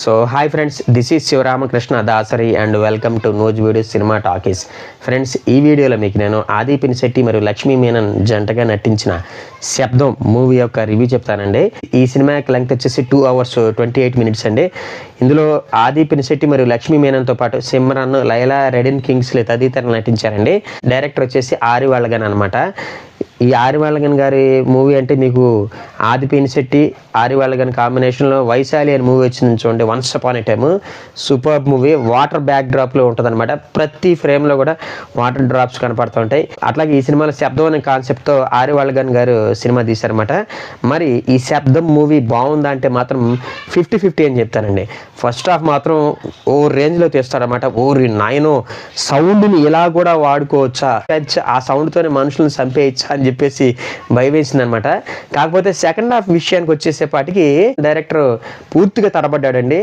So hi friends, this is Sivaramakrishna Dasari and welcome to nose videos cinema talkies. Friends, ఈ వీడియోలో మీకు నేను ఆది పినిశెట్టి మరియు లక్ష్మీ మీనన్ జంటగా నటించిన శబ్దం మూవీ యొక్క రివ్యూ చెప్తానండి. ఈ సినిమా యొక్క లెంగ్త్ వచ్చేసి 2 hours 28 minutes అండి. ఇందులో ఆది పినిశెట్టి మరియు లక్ష్మీ మీనన్తో పాటు సిమ్రన్, లైలా, రెడిన్ కింగ్స్లీ తదితరులు నటించారండి. డైరెక్టర్ వచ్చేసి ఆరి వాళ్ళగన్ అనమాట. ఈ ఆరి వాళ్ళగన్ గారి మూవీ అంటే మీకు ఆది పినిశెట్టి, ఆరి వాళ్ళగన్ కాంబినేషన్లో వైశాలి అనే మూవీ వచ్చింది చూడండి, once upon a time. Super movie. Water back డ్రాప్లో ఉంటుంది అనమాట. ప్రతి ఫ్రేమ్లో కూడా వాటర్ డ్రాప్స్ కనపడుతూ ఉంటాయి. అట్లాగే ఈ సినిమాలో శబ్దం అనే కాన్సెప్ట్తో ఆరి వాళ్ళగన్ గారు సినిమా తీశారనమాట. మరి ఈ శబ్దం మూవీ బాగుందా అంటే మాత్రం 50-50 అని చెప్తానండి. ఫస్ట్ హాఫ్ మాత్రం ఓ రేంజ్లో తీస్తారనమాట. ఓరి నాయనో, సౌండ్ని ఇలా కూడా వాడుకోవచ్చా, ఆ సౌండ్తోనే మనుషులను చంపేయచ్చా అని చెప్పేసి భయం వేసింది అనమాట. కాకపోతే సెకండ్ హాఫ్ విషయానికి వచ్చేసేపాటికి డైరెక్టర్ పూర్తిగా తడబడ్డాడండి.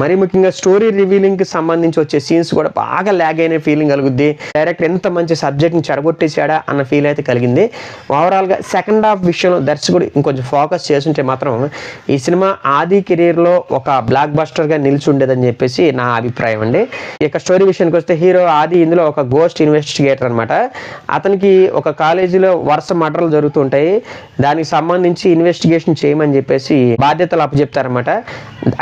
మరీ ముఖ్యంగా స్టోరీ రివీలింగ్కి సంబంధించి వచ్చే సీన్స్ కూడా బాగా ల్యాగ్ అయిన ఫీలింగ్ కలుగుద్ది. డైరెక్టర్ ఎంత మంచి సబ్జెక్ట్ని చెడగొట్టేశాడా అన్న ఫీల్ అయితే కలిగింది. ఓవరాల్గా సెకండ్ హాఫ్ విషయంలో దర్శకుడు ఇంకొంచెం ఫోకస్ చేస్తుంటే మాత్రం ఈ సినిమా ఆది కెరీర్లో ఒక బ్లాక్ బస్టర్గా నిలిచి ఉండేదని చెప్పేసి నా అభిప్రాయం అండి. ఇక స్టోరీ విషయానికి వస్తే హీరో ఆది ఇందులో ఒక గోస్ట్ ఇన్వెస్టిగేటర్ అనమాట. అతనికి ఒక కాలేజీలో వరుస మర్డర్లు జరుగుతుంటాయి. దానికి సంబంధించి ఇన్వెస్టిగేషన్ చేయమని చెప్పేసి బాధ్యతలు అప్పచెప్తారనమాట.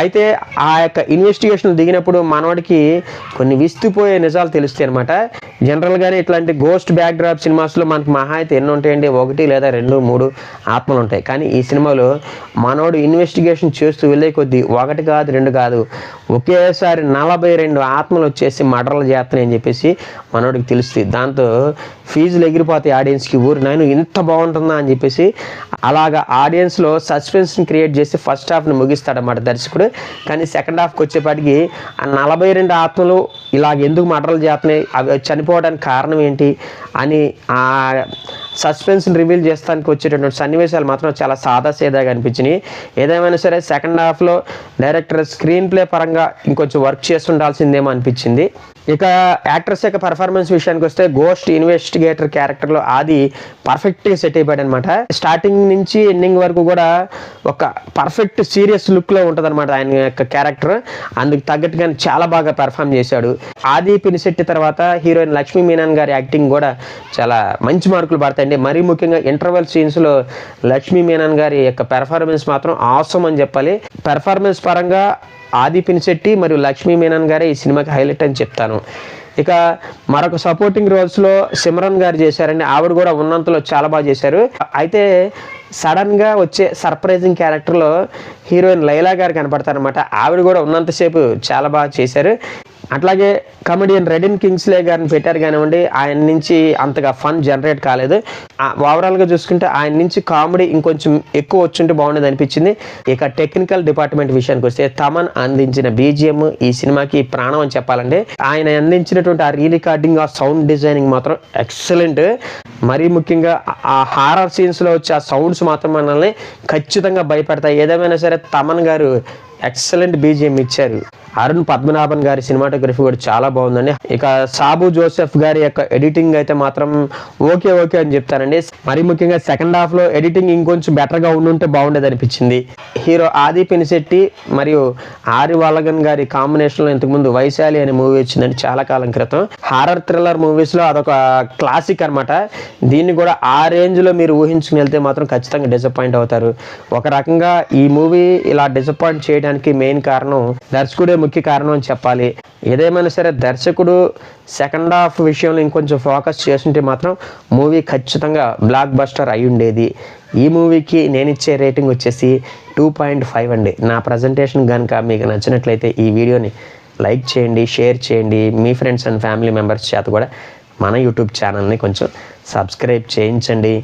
అయితే ఆ యొక్క ఇన్వెస్టిగేషన్ దిగినప్పుడు మనవాడికి కొన్ని విస్తుపోయే నిజాలు తెలుస్తాయి అనమాట. జనరల్గానే ఇట్లాంటి గోస్ట్ బ్యాక్ డ్రాప్ సినిమాస్లో మనకి మహా అయితే ఎన్ని ఉంటాయండి, 1 లేదా 2, 3 ఆత్మలు ఉంటాయి. కానీ ఈ సినిమాలో మనోడు ఇన్వెస్టిగేషన్ చేస్తూ వెళ్ళే కొద్దీ 1 కాదు 2 కాదు, ఒకేసారి 42 ఆత్మలు వచ్చేసి మర్డర్లు చేస్తున్నాయి అని చెప్పేసి మనోడికి తెలుస్తుంది. దాంతో ఫీజులు ఎగిరిపోతాయి ఆడియన్స్కి. ఊరు నాయన ఇంత బాగుంటుందా అని చెప్పేసి అలాగా ఆడియన్స్లో సస్పెన్స్ని క్రియేట్ చేసి ఫస్ట్ హాఫ్ని ముగిస్తాడన్నమాట దర్శకుడు. కానీ సెకండ్ హాఫ్కి వచ్చేపాటికి ఆ 42 ఆత్మలు ఇలాగ ఎందుకు మర్డర్లు చేస్తున్నాయి, అవి చనిపోవడానికి కారణం ఏంటి అని ఆ సస్పెన్స్ని రివీల్ చేస్తానికి వచ్చేటటువంటి సన్నివేశాలు మాత్రం చాలా సాదాసీదాగా అనిపించినాయి. ఏదేమైనా సరే సెకండ్ హాఫ్లో డైరెక్టర్ స్క్రీన్ ప్లే పరంగా ఇంకొంచెం వర్క్ చేస్తుండాల్సిందేమో అనిపించింది. ఇక యాక్ట్రెస్ యొక్క పర్ఫార్మెన్స్ విషయానికి వస్తే గోస్ట్ ఇన్వెస్టిగేటర్ క్యారెక్టర్లో ఆది పర్ఫెక్ట్గా సెట్ అయిపోయాడు అనమాట. స్టార్టింగ్ నుంచి ఎండింగ్ వరకు కూడా ఒక పర్ఫెక్ట్ సీరియస్ లుక్లో ఉంటుంది అనమాట ఆయన యొక్క క్యారెక్టర్. అందుకు తగ్గట్టుగానే చాలా బాగా పెర్ఫామ్ చేశాడు. ఆది పినిశెట్టి తర్వాత హీరోయిన్ లక్ష్మీ మీనన్ గారి యాక్టింగ్ కూడా చాలా మంచి మార్కులు పడతాయండి. మరీ ముఖ్యంగా ఇంటర్వెల్ సీన్స్లో లక్ష్మీ మీనన్ గారి యొక్క పెర్ఫార్మెన్స్ మాత్రం ఆసమ్ అని చెప్పాలి. పెర్ఫార్మెన్స్ పరంగా ఆది పినిశెట్టి మరియు లక్ష్మీ మీనన్ గారే ఈ సినిమాకి హైలైట్ అని చెప్తాను. ఇక మరొక సపోర్టింగ్ రోల్స్లో సిమ్రన్ గారు చేశారండి. ఆవిడ కూడా ఉన్నంతలో చాలా బాగా చేశారు. అయితే సడన్గా వచ్చే సర్ప్రైజింగ్ క్యారెక్టర్లో హీరోయిన్ లైలా గారు కనపడతారనమాట. ఆవిడ కూడా ఉన్నంతసేపు చాలా బాగా చేశారు. అట్లాగే కమెడియన్ రెడిన్ కింగ్స్లీ గారిని పెట్టారు కానివ్వండి, ఆయన నుంచి అంతగా ఫన్ జనరేట్ కాలేదు. ఓవరాల్గా చూసుకుంటే ఆయన నుంచి కామెడీ ఇంకొంచెం ఎక్కువ వచ్చుంటే బాగుండేది అనిపించింది. ఇక టెక్నికల్ డిపార్ట్మెంట్ విషయానికి వస్తే తమన్ అందించిన BGM ఈ సినిమాకి ప్రాణం అని చెప్పాలండి. ఆయన అందించినటువంటి ఆ రీరికార్డింగ్, ఆ సౌండ్ డిజైనింగ్ మాత్రం ఎక్సలెంట్. మరీ ముఖ్యంగా ఆ హారర్ సీన్స్లో వచ్చే ఆ సౌండ్స్ మాత్రం మనల్ని ఖచ్చితంగా భయపెడతాయి. ఏదేమైనా సరే తమన్ గారు ఎక్సలెంట్ BGM ఇచ్చారు. అరుణ్ పద్మనాభన్ గారి సినిమాటోగ్రఫీ కూడా చాలా బాగుందండి. ఇక సాబు జోసెఫ్ గారి యొక్క ఎడిటింగ్ అయితే మాత్రం ఓకే అని చెప్తానండి. మరీ ముఖ్యంగా సెకండ్ హాఫ్లో ఎడిటింగ్ ఇంకొంచెం బెటర్గా ఉండుంటే బాగుండేది అనిపించింది. హీరో ఆది పినిశెట్టి మరియు ఆరి వాళ్ళగన్ గారి కాంబినేషన్లో ఇంతకుముందు వైశాలి అనే మూవీ వచ్చిందండి చాలా కాలం క్రితం. హారర్ థ్రిల్లర్ మూవీస్లో అదొక క్లాసిక్ అనమాట. దీన్ని కూడా ఆ రేంజ్లో మీరు ఊహించుకుని వెళ్తే మాత్రం ఖచ్చితంగా డిసప్పాయింట్ అవుతారు. ఒక రకంగా ఈ మూవీ ఇలా డిసప్పాయింట్ చేయడానికి మెయిన్ కారణం దర్శకుడే ముఖ్య కారణం అని చెప్పాలి. ఏదేమైనా సరే దర్శకుడు సెకండ్ హాఫ్ విషయంలో ఇంకొంచెం ఫోకస్ చేస్తుంటే మాత్రం మూవీ ఖచ్చితంగా బ్లాక్ బస్టర్ అయి ఉండేది. ఈ మూవీకి నేను ఇచ్చే రేటింగ్ వచ్చేసి 2.5 అండి. నా ప్రజెంటేషన్ కనుక మీకు నచ్చినట్లయితే ఈ వీడియోని లైక్ చేయండి, షేర్ చేయండి. మీ ఫ్రెండ్స్ అండ్ ఫ్యామిలీ మెంబర్స్ చేత కూడా మన యూట్యూబ్ ఛానల్ని కొంచెం సబ్స్క్రైబ్ చేయించండి.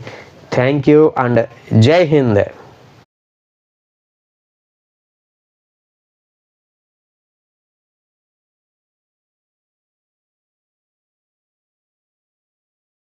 థ్యాంక్ యూ అండ్ జై హింద్.